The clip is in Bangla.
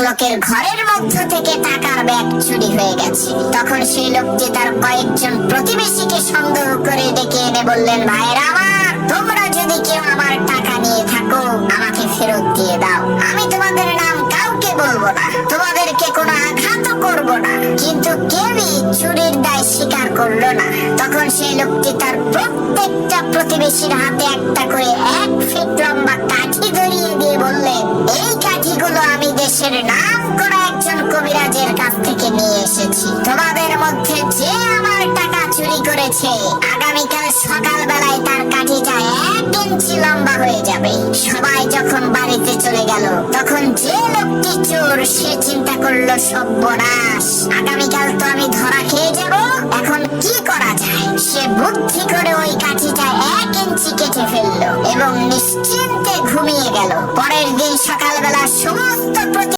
লোকের ঘরের মধ্য থেকে টাকার ব্যাগ চুরি হয়ে গেছে। তখন সেই লোকটি তার কয়েকজন প্রতিবেশীকে সন্দেহ করে ডেকে এনে বললেন, ভাইরা আমার, তোমরা যদি কেউ আমার টাকা নিয়ে থাকো আমাকে ফেরত দিয়ে দাও। আমি তোমাদের নাম কাউকে বলবো না, তোমাদেরকে কোনো আঘাতও করবো না। কিন্তু কেউই চুরির দায় স্বীকার করলো না। তখন সেই লোকটি তার প্রত্যেকটা প্রতিবেশীর হাতে একটা করে 1 ফিট লম্বা কাঠি ধরিয়ে দিয়ে বললেন, এই কাঠিগুলো আমি দেশের নাম করা একজন কবিরাজের কাছ থেকে নিয়ে এসেছি। তোমাদের মধ্যে যে আমার টাকা চুরি করেছে আগামীকাল সকাল বেলায় তার কাঠিটা 1 ইঞ্চি লম্বা হয়ে যাবে। সবাই যখন বাড়িতে চলে গেল তখন যে লোকটি চোর সে চিন্তা করলো, সর্বনাশ, আগামীকাল তো আমি ধরা খেয়ে যাব, এখন কি করা যায়? সে বুদ্ধি করে ওই কাঠিটা 1 ইঞ্চি কেটে ফেললো এবং নিশ্চিন্তে ঘুমিয়ে গেল। পরের দিন সকালবেলা সমস্ত